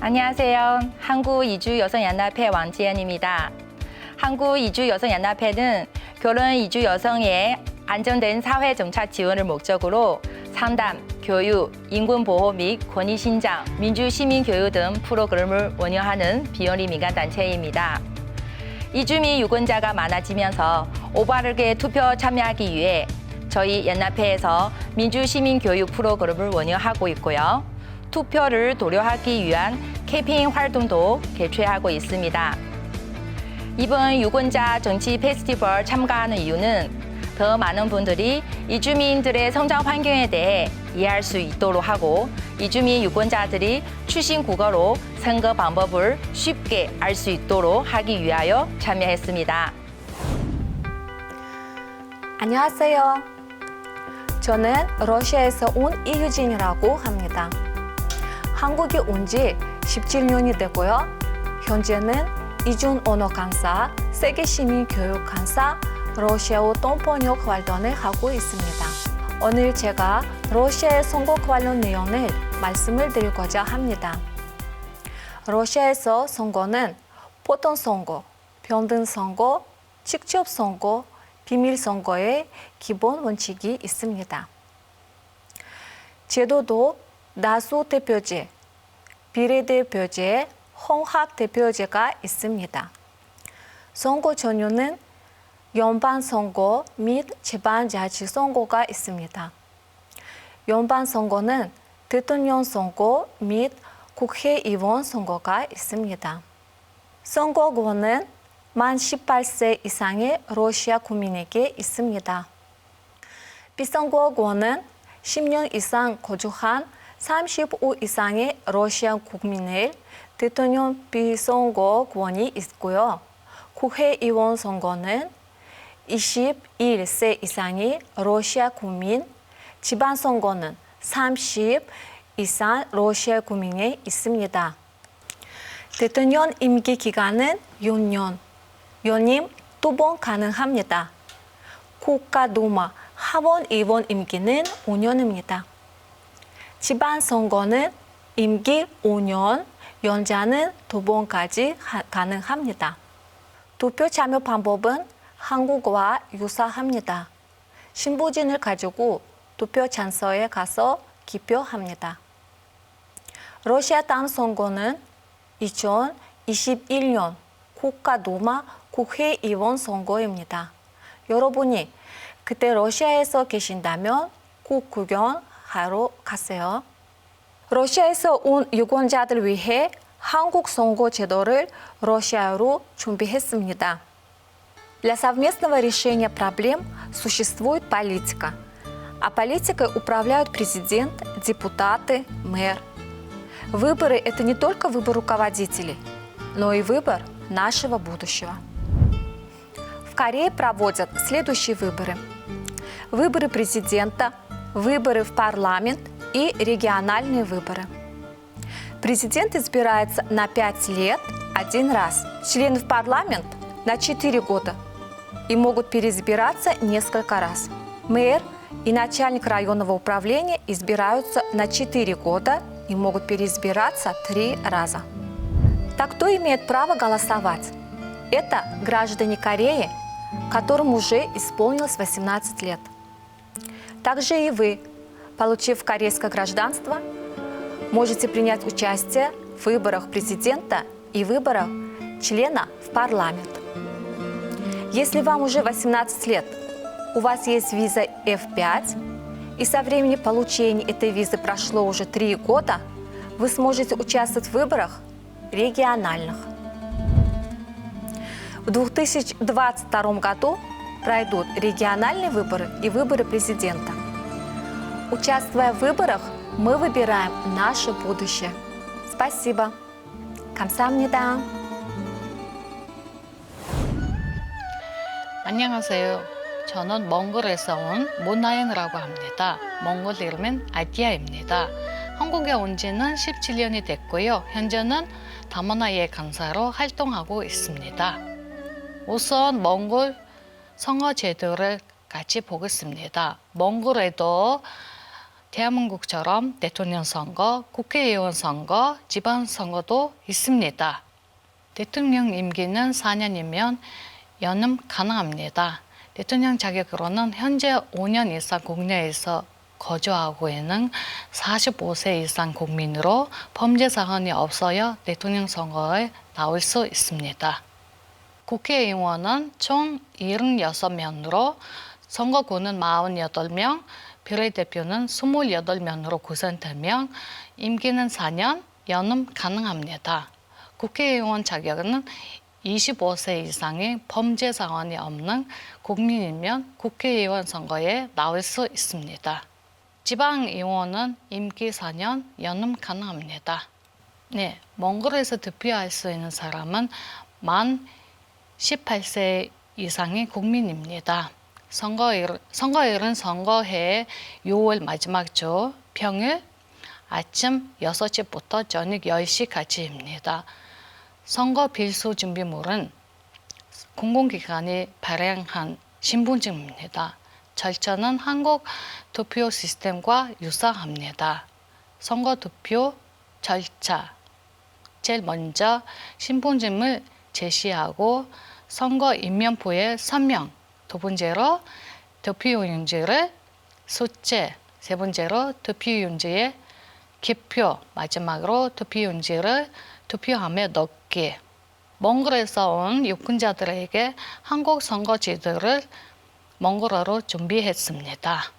안녕하세요. 한국이주여성연합회 왕지연입니다. 한국이주여성연합회는 결혼 이주 여성의 안정된 사회 정착 지원을 목적으로 상담, 교육, 인권보호 및 권위신장, 민주시민교육 등 프로그램을 운영하는 비영리 민간단체입니다. 이주 및 유권자가 많아지면서 올바르게 투표 참여하기 위해 저희 연합회에서 민주시민교육 프로그램을 운영하고 있고요. 투표를 도료하기 위한 캠페인 활동도 개최하고 있습니다. 이번 유권자 정치 페스티벌 참가하는 이유는 더 많은 분들이 이주민들의 성장 환경에 대해 이해할 수 있도록 하고 이주민 유권자들이 출신 국어로 선거 방법을 쉽게 알 수 있도록 하기 위하여 참여했습니다. 안녕하세요. 저는 러시아에서 온 이유진이라고 합니다. 한국에 온 지 17년이 되고요. 현재는 이중 언어 강사, 세계 시민 교육 강사, 러시아어 통번역 활동을 하고 있습니다. 오늘 제가 러시아의 선거 관련 내용을 말씀을 드리고자 합니다. 러시아에서 선거는 보통 선거, 평등 선거, 직접 선거, 비밀 선거의 기본 원칙이 있습니다. 제도도 다수 대표제, 비례대표제, 혼합 대표제가 있습니다. 선거 종류는 연방 선거 및 지방자치 선거가 있습니다. 연방 선거는 대통령 선거 및 국회의원 선거가 있습니다. 선거권은 만 18세 이상의 러시아 국민에게 있습니다. 비선거권은 10년 이상 거주한 35 이상의 러시아 국민의 대통령 비선거권이 있고요. 국회의원 선거는 21세 이상의 러시아 국민, 지방선거는 30 이상 러시아 국민에 있습니다. 대통령 임기 기간은 6년, 연임 2번 가능합니다. 국가두마 하원의원 임기는 5년입니다. 지방선거는 임기 5년, 연장은 2번까지 가능합니다. 투표 참여 방법은 한국과 유사합니다. 신분증을 가지고 투표 장소에 가서 기표합니다. 러시아 다음 선거는 2021년 국가두마 국회의원 선거입니다. 여러분이 그때 러시아에서 계신다면 꼭 구경하러 가세요. 러시아에서 온 유권자들 위해 한국 선거 제도를 러시아어로 준비했습니다. Для совместного решения проблем существует политика. А политикой управляют президент, депутаты, мэр. Выборы – это не только выбор руководителей, но и выбор нашего будущего. В Корее проводят следующие выборы. Выборы президента, выборы в парламент и региональные выборы. Президент избирается на 5 лет один раз. Члены в парламент – на 4 года. И могут переизбираться несколько раз. Мэр и начальник районного управления избираются на 4 года и могут переизбираться 3 раза. Так кто имеет право голосовать? Это граждане Кореи, которым уже исполнилось 18 лет. Также и вы, получив корейское гражданство, можете принять участие в выборах президента и выборах члена в парламент. Если вам уже 18 лет, у вас есть виза F5, и со времени получения этой визы прошло уже 3 года, вы сможете участвовать в выборах региональных. В 2022 году пройдут региональные выборы и выборы президента. Участвуя в выборах, мы выбираем наше будущее. Спасибо. 감사합니다. 안녕하세요. 저는 몽골에서 온 모나영이라고 합니다. 몽골 이름은 아디아입니다. 한국에 온 지는 17년이 됐고요. 현재는 다문화예 강사로 활동하고 있습니다. 우선 몽골 선거 제도를 같이 보겠습니다. 몽골에도 대한민국처럼 대통령 선거, 국회의원 선거, 지방선거도 있습니다. 대통령 임기는 4년이면 연임 가능합니다. 대통령 자격으로는 현재 5년 이상 국내에서 거주하고 있는 45세 이상 국민으로 범죄 사건이 없어야 대통령 선거에 나올 수 있습니다. 국회의원은 총 76명으로 선거구는 48명, 비례대표는 28명으로 구성되며 임기는 4년, 연임 가능합니다. 국회의원 자격은 25세 이상의 범죄 사건이 없는 국민이면 국회의원 선거에 나올 수 있습니다. 지방의원은 임기 4년, 연임 가능합니다. 네, 몽골에서 득표할 수 있는 사람은 만 18세 이상의 국민입니다. 선거일은 선거해 6월 마지막 주 평일 아침 6시부터 저녁 10시까지입니다. 선거 필수 준비물은 공공기관이 발행한 신분증입니다. 절차는 한국 투표 시스템과 유사합니다. 선거 투표 절차. 제일 먼저 신분증을 제시하고 선거 인명부에 서명. 두 번째로 투표용지를 숫자. 세 번째로 투표용지에 기표. 마지막으로 투표용지를 투표함에 넣기. 몽골에서 온 유권자들에게 한국 선거제도를 몽골어로 준비했습니다.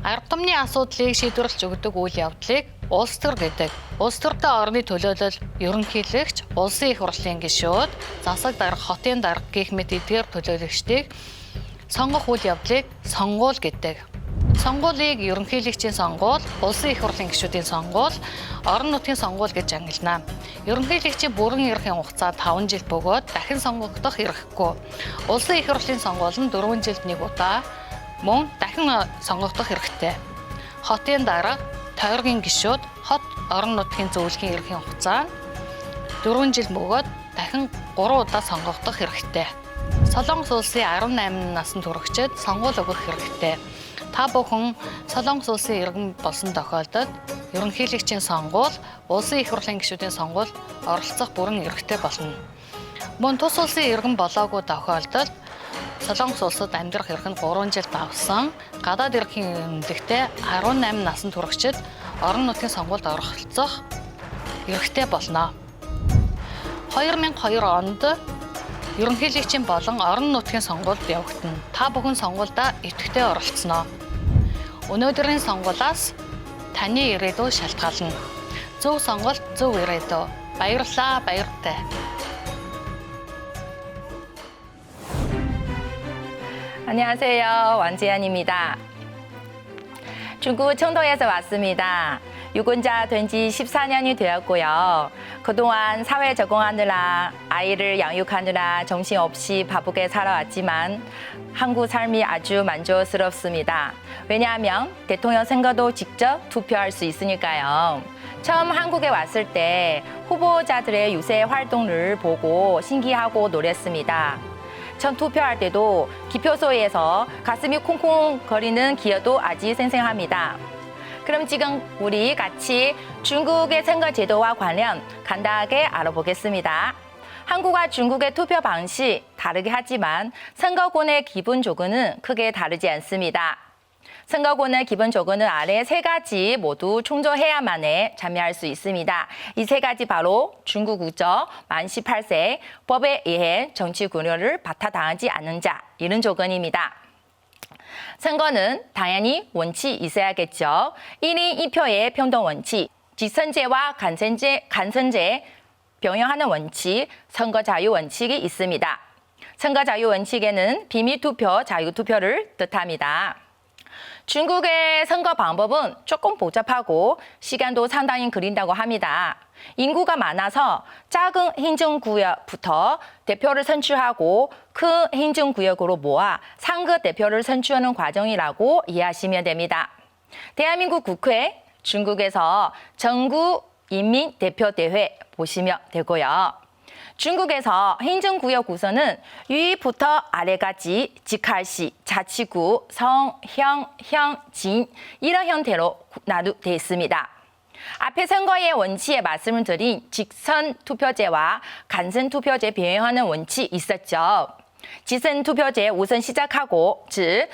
Арга түмний асуудлыг шийдвэрлэж өгдөг үйл явдлыг улс төр гэдэг. Улс төртэй орны төлөөлөл, ерөнхийлөгч, улсын их хурлын гишүүд, засаг дарга, хотын дарга гэх мэт эдгээр төлөөлөгчдийг сонгох үйл явдлыг сонгуул гэдэг. Сонгуулийг ерөнхийлөгчийн сонгуул, улсын их хурлын гишүүдийн сонгуул, орон нутгийн сонгуул гэж ангилна. Ерөнхийлөгчийн бүрэн эрхийн хугацаа 5 жил бөгөөд дахин сонгогдох эрхгүй. Улсын их хурлын сонгуул нь 4 жилд нэг удаа мөн дахин сонгогдох хэрэгтэй. Хотын дарга, тойргийн гишүүд, хот орон нутгийн зөвлөхийн эрхийн хугацаа 4 жил бөгөөд дахин 3 удаа сонгогдох хэрэгтэй. Солонгос улсын 18 насны хүрэгчид сонгуул өгөх хэрэгтэй. Та бүхэн Солонгос улсын иргэн болсон тохиолдолд ерөнхийлөгчийн сонгуул, улсын их хурлын гишүүдийн сонгуул оролцох бүрэн эрхтэй болно. Мөн тус улсын иргэн болоогүй тохиолдолд Солонгос улсад амьдрах эрх нь 3 жил давсан гадаад эрхийн эмнэлэгтээ 18 насны хүрэгчид орон нутгийн сонгуульд оролцох эрхтэй болно. 2002 онд ерөнхийлөгчийн болон орон нутгийн сонгуульд явагдана. Та бүхэн сонгуульдаа идэвхтэй оролцсноо. Өнөөдрийн сонгуулиас таны ирээдүй шалтгаална. Зөв сонголт, зөв ирээдүй. Баярлалаа, баяртай. 안녕하세요. 왕지연입니다. 중국 청도에서 왔습니다. 유권자 된 지 14년이 되었고요. 그동안 사회 적응하느라 아이를 양육하느라 정신없이 바쁘게 살아왔지만 한국 삶이 아주 만족스럽습니다. 왜냐하면 대통령 선거도 직접 투표할 수 있으니까요. 처음 한국에 왔을 때 후보자들의 유세 활동을 보고 신기하고 놀랐습니다. 전 투표할 때도 기표소에서 가슴이 콩콩거리는 기억도 아직 생생합니다. 그럼 지금 우리 같이 중국의 선거 제도와 관련 간단하게 알아보겠습니다. 한국과 중국의 투표 방식 다르게 하지만 선거권의 기본 조건은 크게 다르지 않습니다. 선거권의 기본 조건은 아래 3가지 모두 충족해야만에 참여할 수 있습니다. 이 3가지 바로 중국 국적, 만 18세, 법에 의해 정치 권력을 박탈당하지 않는 자, 이런 조건입니다. 선거는 당연히 원칙이 있어야겠죠. 1인 1표의 평등 원칙, 직선제와 간선제 병행하는 원칙, 선거 자유 원칙이 있습니다. 선거 자유 원칙에는 비밀투표, 자유투표를 뜻합니다. 중국의 선거 방법은 조금 복잡하고 시간도 상당히 걸린다고 합니다. 인구가 많아서 작은 행정구역부터 대표를 선출하고 큰 행정구역으로 모아 상급 대표를 선출하는 과정이라고 이해하시면 됩니다. 대한민국 국회, 중국에서 전국인민대표대회 보시면 되고요. 중국에서 행정구역 구성은 위부터 아래까지 직할시, 자치구, 성, 형, 형, 진 이런 형태로 나누되어 있습니다. 앞에 선거의 원칙에 말씀을 드린 직선 투표제와 간선 투표제 병행하는 원칙이 있었죠. 직선 투표제 우선 시작하고, 즉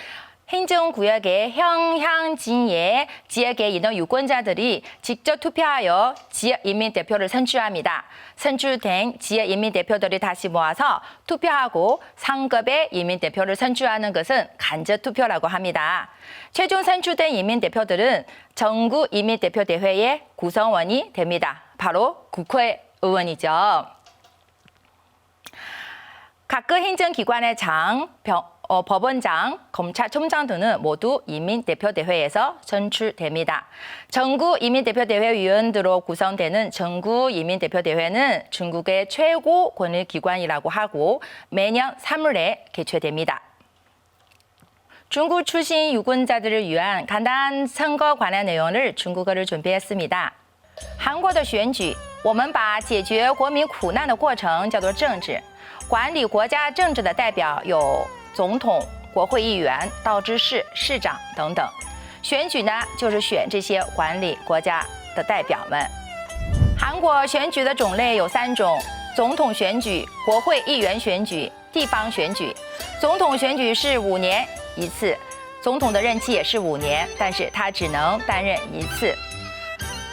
행정구역의 형향진의 지역에 있는 유권자들이 직접 투표하여 지역인민대표를 선출합니다. 선출된 지역인민대표들이 다시 모아서 투표하고 상급의 인민대표를 선출하는 것은 간접투표라고 합니다. 최종 선출된 인민대표들은 전국인민대표대회의 구성원이 됩니다. 바로 국회의원이죠. 각 행정기관의 장, 법원장, 검찰총장 등은 모두 인민대표대회에서 선출됩니다. 전국인민대표대회 위원들로 구성되는 전국인민대표대회는 중국의 최고 권력기관이라고 하고 매년 3월에 개최됩니다. 중국 출신 유권자들을 위한 간단한 선거 관련 내용을 중국어를 준비했습니다. 韩国的选举，我们把解决国民苦难的过程叫做政治。管理国家政治的代表有总统、国会议员、道知事、市长等等。选举呢，就是选这些管理国家的代表们。韩国选举的种类有3种：总统选举、国会议员选举、地方选举。总统选举是5年一次，总统的任期也是5年，但是他只能担任1次。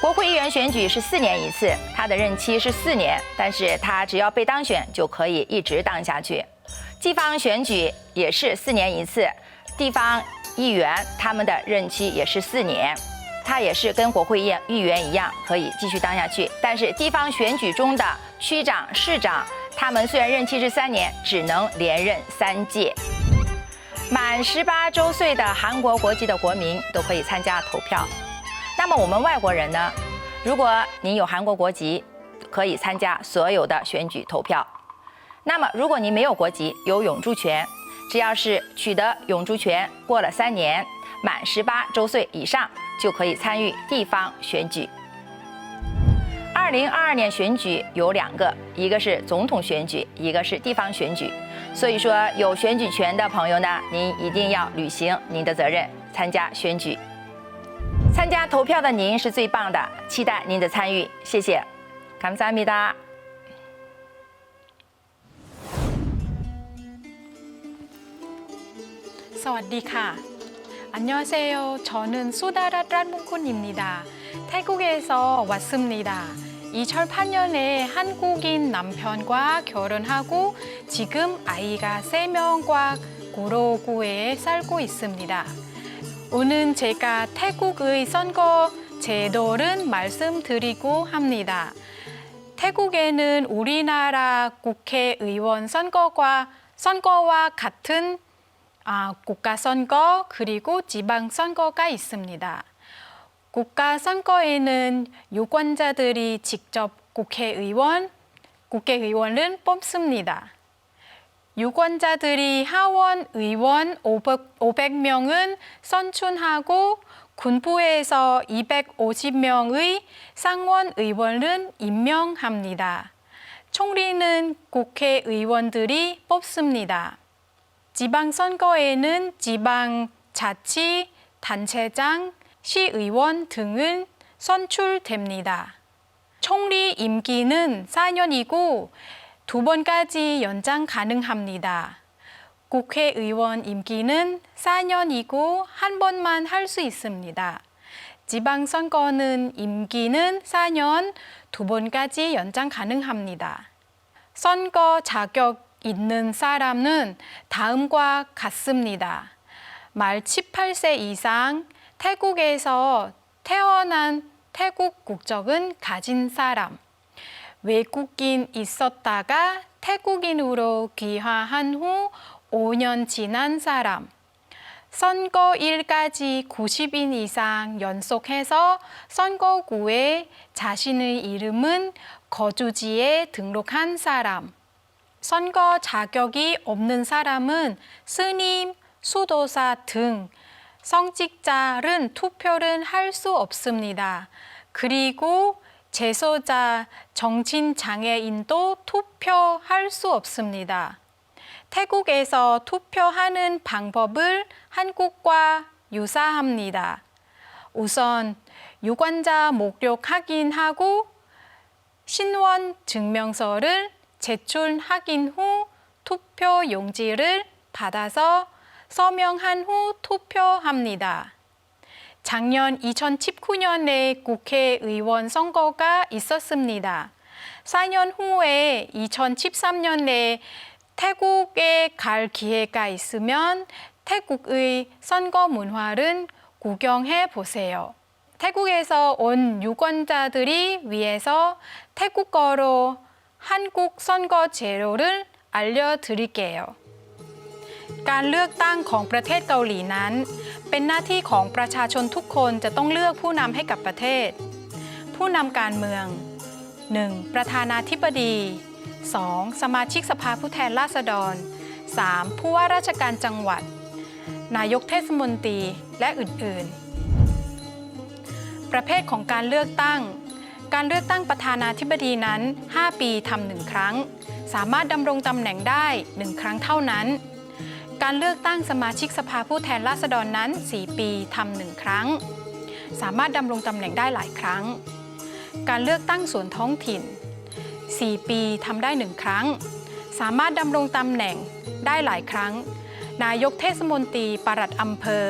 国会议员选举是4年一次，他的任期是4年，但是他只要被当选就可以一直当下去。地方选举也是4年一次，地方议员他们的任期也是4年，他也是跟国会议员一样可以继续当下去。但是地方选举中的区长、市长，他们虽然任期是3年，只能连任3届。满18周岁的韩国国籍的国民都可以参加投票。那么我们外国人呢？如果您有韩国国籍，可以参加所有的选举投票。那么如果您没有国籍，有永住权，只要是取得永住权过了3年，满18周岁以上，就可以参与地方选举。2022年选举有2个，一个是总统选举，一个是地方选举。所以说，有选举权的朋友呢，您一定要履行您的责任，参加选举。参加投票的您是最棒的，期待您的参与，谢谢。감사합니다。 สวัสดีค่ะ. 안녕하세요. 저는 수다랏 란문쿤입니다. 태국에서 왔습니다. 2008년에 한국인 남편과 결혼하고 지금 아이가 3명과 구로구에 살고 있습니다. 오늘 제가 태국의 선거 제도를 말씀드리고 합니다. 태국에는 우리나라 국회의원 선거와 같은 국가선거 그리고 지방선거가 있습니다. 국가선거에는 유권자들이 직접 국회의원을 뽑습니다. 유권자들이 하원 의원 500명은 선출하고 군부에서 250명의 상원 의원을 임명합니다. 총리는 국회의원들이 뽑습니다. 지방선거에는 지방자치, 단체장, 시의원 등은 선출됩니다. 총리 임기는 4년이고 2번까지 연장 가능합니다. 국회의원 임기는 4년이고 1번만 할 수 있습니다. 지방선거는 임기는 4년, 2번까지 연장 가능합니다. 선거 자격 있는 사람은 다음과 같습니다. 만 18세 이상, 태국에서 태어난 태국 국적은 가진 사람, 외국인 있었다가 태국인으로 귀화한 후 5년 지난 사람, 선거일까지 90일 이상 연속해서 선거구에 자신의 이름은 거주지에 등록한 사람, 선거 자격이 없는 사람은 스님, 수도사 등 성직자는 투표를 할 수 없습니다. 그리고 재소자, 정신장애인도 투표할 수 없습니다. 태국에서 투표하는 방법을 한국과 유사합니다. 우선 유권자 목록 확인하고 신원 증명서를 제출 확인 후 투표 용지를 받아서 서명한 후 투표합니다. 작년 2019년에 국회의원 선거가 있었습니다. 4년 후에 2013년에 태국에 갈 기회가 있으면 태국의 선거 문화를 구경해 보세요. 태국에서 온 유권자들이 위해서 태국어로 한국 선거 제도를 알려드릴게요. การเลือกตั้งของประเทศเกาหลีนั้นเป็นหน้าที่ของประชาชนทุกคนจะต้องเลือกผู้นำให้กับประเทศ ผู้นำการเมือง 1. ประธานาธิบดี 2. สมาชิกสภาผู้แทนราษฎร 3. ผู้ว่าราชการจังหวัด นายกเทศมนตรีและอื่นๆ ประเภทของการเลือกตั้ง การเลือกตั้งประธานาธิบดีนั้น 5 ปีทำ1 ครั้ง สามารถดำรงตำแหน่งได้ 1 ครั้งเท่านั้น การเลือกตั้งสมาชิกสภาผู้แทนราษฎรนั้น 4 ปีทำ1 ครั้ง สามารถดำรงตำแหน่งได้หลายครั้ง การเลือกตั้งส่วนท้องถิ่น 4 ปีทำได้ 1 ครั้ง สามารถดำรงตำแหน่งได้หลายครั้ง นายกเทศมนตรีปลัดอำเภอ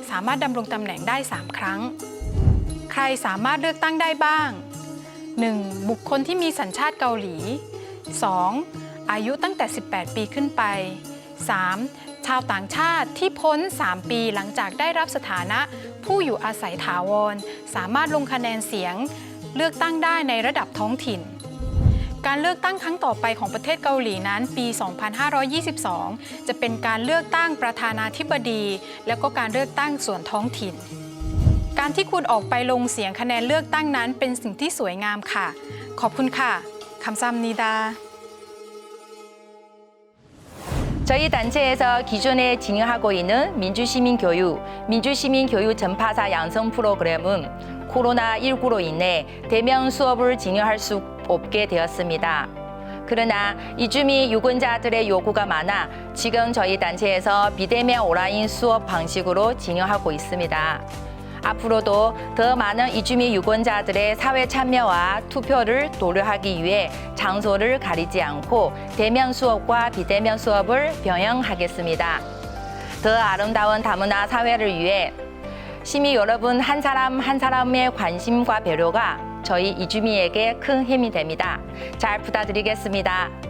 สามารถดำรงตำแหน่งได้ 3 ครั้ง ใครสามารถเลือกตั้งได้บ้าง 1. บุคคลที่มีสัญชาติเกาหลี 2. อายุตั้งแต่ 18 ปีขึ้นไป 3. ชาวต่างชาติที่พ้น 3 ปีหลังจากได้รับสถานะผู้อยู่อาศัยถาวรสามารถลงคะแนนเสียงเลือกตั้งได้ในระดับท้องถิ่น การเลือกตั้งครั้งต่อไปของประเทศเกาหลีนั้นปี 2522 จะเป็นการเลือกตั้งประธานาธิบดี และก็การเลือกตั้งส่วนท้องถิ่น การที่คุณออกไปลงเสียงคะแนนเลือกตั้งนั้นเป็นสิ่งที่สวยงามค่ะ ขอบคุณค่ะ감사합니다. 저희 단체에서 기존에 진행하고 있는 민주시민교육, 민주시민교육 전파사 양성 프로그램은 코로나19로 인해 대면 수업을 진행할 수 없게 되었습니다. 그러나 이주민 유권자들의 요구가 많아 지금 저희 단체에서 비대면 온라인 수업 방식으로 진행하고 있습니다. 앞으로도 더 많은 이주민 유권자들의 사회 참여와 투표를 도래하기 위해 장소를 가리지 않고 대면 수업과 비대면 수업을 병행하겠습니다. 더 아름다운 다문화 사회를 위해 시민 여러분 한 사람 한 사람의 관심과 배려가 저희 이주민에게 큰 힘이 됩니다. 잘 부탁드리겠습니다.